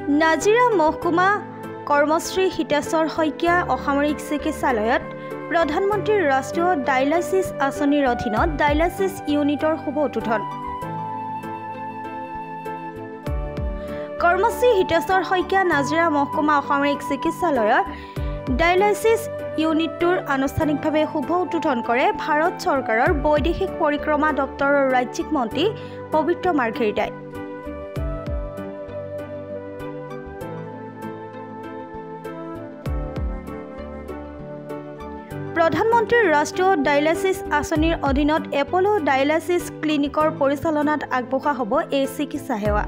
নাজিৰা মহকুমা কৰ্মশ্ৰী হিতেশ্বৰ শইকীয়া অসামৰিক চিকিৎসালয়ত প্ৰধানমন্ত্ৰীৰ ৰাষ্ট্ৰীয় ডায়ালাইচিছ আঁচনিৰ অধীনত ডায়ালাইচিছ ইউনিটৰ শুভ উদ্বোধন। কৰ্মশ্ৰী হিতেশ্বৰ শইকীয়া নাজিৰা মহকুমা অসামৰিক চিকিৎসালয়ৰ ডায়ালাইচিছ ইউনিটটোৰ আনুষ্ঠানিকভাৱে শুভ উদ্বোধন কৰে ভাৰত চৰকাৰৰ বৈদেশিক পৰিক্ৰমা দপ্তৰৰ ৰাজ্যিক মন্ত্ৰী পবিত্ৰ মাৰ্ঘেৰিটাই। প্ৰধানমন্ত্ৰীৰ ৰাষ্ট্ৰীয় ডায়ালাইচিছ আঁচনিৰ অধীনত এপ'লো ডায়ালাইচিছ ক্লিনিকৰ পৰিচালনাত আগবঢ়োৱা হ'ব এই চিকিৎসা সেৱা।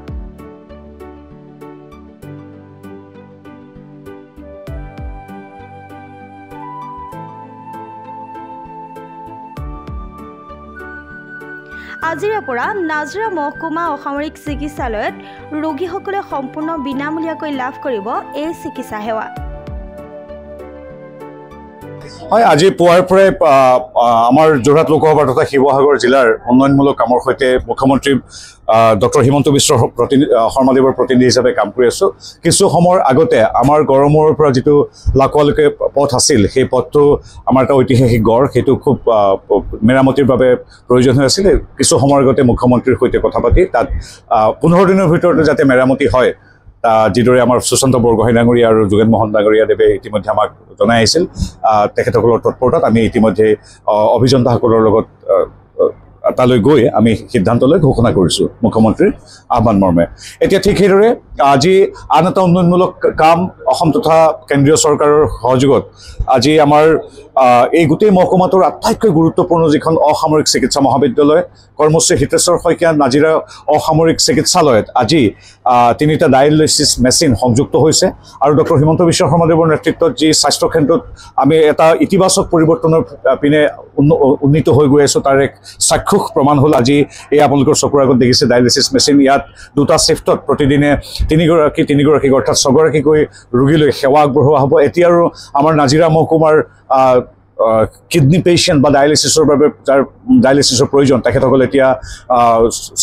আজিৰে পৰা নাজিৰা মহকুমা অসামৰিক চিকিৎসালয়ত ৰোগীসকলে সম্পূৰ্ণ বিনামূলীয়াকৈ লাভ কৰিব এই চিকিৎসা সেৱা। হয়, আজি পুৱাৰ পৰাই আমাৰ যোৰহাট লোকসভা তথা শিৱসাগৰ জিলাৰ উন্নয়নমূলক কামৰ সৈতে মুখ্যমন্ত্ৰী ডক্টৰ হিমন্ত বিশ্ব শৰ্মাদেৱৰ প্ৰতিনিধি হিচাপে কাম কৰি আছোঁ। কিছু সময়ৰ আগতে আমাৰ গড়মূৰৰ পৰা যিটো লাকোৱালৈকে পথ আছিল, সেই পথটো আমাৰ এটা ঐতিহাসিক গড়, সেইটো খুব মেৰামতিৰ বাবে প্ৰয়োজন হৈ আছিলে। কিছু সময়ৰ আগতে মুখ্যমন্ত্ৰীৰ সৈতে কথা পাতি তাত 15 দিনৰ ভিতৰতে যাতে মেৰামতি হয়, যিদৰে আমাৰ সুশান্ত বৰগোহাঁই ডাঙৰীয়া আৰু যোগেন মোহন ডাঙৰীয়াদেৱে ইতিমধ্যে আমাক জনাই আহিছিল। তেখেতসকলৰ তৎপৰতাত আমি ইতিমধ্যে অভিযন্তাসকলৰ লগত তালৈ গৈ আমি সিদ্ধান্ত লৈ ঘোষণা কৰিছোঁ মুখ্যমন্ত্ৰীৰ আহ্বান মৰ্মে। এতিয়া ঠিক সেইদৰে আজি আন এটা উন্নয়নমূলক কাম অসম তথা কেন্দ্ৰীয় চৰকাৰৰ সহযোগত আজি আমাৰ এই গোটেই মহকুমাটোৰ আটাইতকৈ গুৰুত্বপূৰ্ণ যিখন অসামৰিক চিকিৎসা মহাবিদ্যালয় কৰ্মশ্ৰী হিতেশ্বৰ শইকীয়া নাজিৰা অসামৰিক চিকিৎসালয়ত আজি 3টা ডায়ালাইচিছ মেচিন সংযুক্ত হৈছে আৰু ডক্টৰ হিমন্ত বিশ্ব শৰ্মাদেৱৰ নেতৃত্বত যি স্বাস্থ্যকেন্দ্ৰত আমি এটা ইতিবাচক পৰিৱৰ্তনৰ পিনে উন্নীত হৈ গৈ আছোঁ, তাৰ এক চাক্ষুষ প্ৰমাণ হ'ল আজি এই আপোনালোকৰ চকুৰ আগত দেখিছে ডায়ালাইচিছ মেচিন। ইয়াত 2টা শ্বিফ্টত প্ৰতিদিনে 3গৰাকী অৰ্থাৎ 6গৰাকীকৈ ৰোগীলৈ সেৱা আগবঢ়োৱা হ'ব। এতিয়া আৰু আমাৰ নাজিৰা মহকুমাৰ কিডনী পেচেণ্ট বা ডায়ালিচিছৰ বাবে যাৰ ডায়ালিচিছৰ প্ৰয়োজন, তেখেতসকলে এতিয়া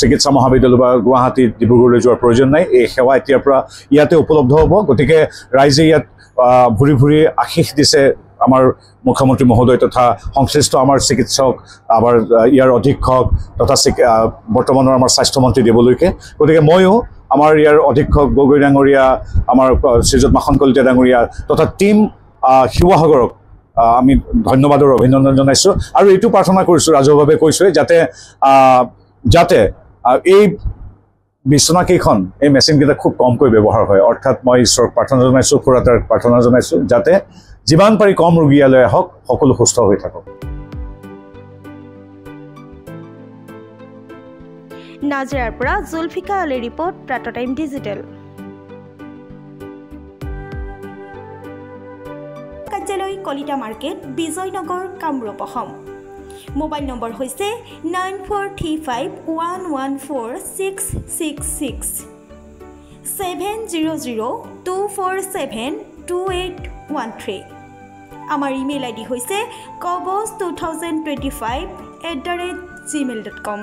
চিকিৎসা মহাবিদ্যালয় বা গুৱাহাটী ডিব্ৰুগড়লৈ যোৱাৰ প্ৰয়োজন নাই। এই সেৱা এতিয়াৰ পৰা ইয়াতে উপলব্ধ হ'ব। গতিকে ৰাইজে ইয়াত ভুৰি ভুৰি আশীষ দিছে আমাৰ মুখ্যমন্ত্ৰী মহোদয় তথা সংশ্লিষ্ট আমাৰ চিকিৎসক, আমাৰ ইয়াৰ অধীক্ষক তথা বৰ্তমানৰ আমাৰ স্বাস্থ্যমন্ত্ৰী দেৱলৈকে। গতিকে ময়ো আমাৰ ইয়াৰ অধীক্ষক গগৈ ডাঙৰীয়া, আমাৰ শ্ৰীযুত মাখন কলিতা ডাঙৰীয়া তথা টীম শিৱসাগৰক আমি ধন্যবাদ আৰু অভিনন্দন জনাইছোঁ আৰু এইটো প্ৰাৰ্থনা কৰিছোঁ, ৰাজহুৱাভাৱে কৈছোঁ, যাতে এই বিচনাকেইখন এই মেচিনকেইটা খুব কমকৈ ব্যৱহাৰ হয়। অৰ্থাৎ মই ঈশ্বৰক প্ৰাৰ্থনা জনাইছোঁ, খুৰাতাক প্ৰাৰ্থনা জনাইছোঁ, যাতে যিমান পাৰি কম ৰোগী ইয়ালৈ আহক, সকলো সুস্থ হৈ থাকক। নাজিৰাৰ পৰা জুলফিকা আলীৰ ৰিপৰ্ট, প্ৰাতঃ টাইম ডিজিটেল। কাৰ্যালয় Kalita market, Bijoynagar, Kamrup, Assam. Mobile number হৈছে 9435114666 70024728113। আমাৰ ইমেইল আইডি হৈছে kobos2025@gmail.com।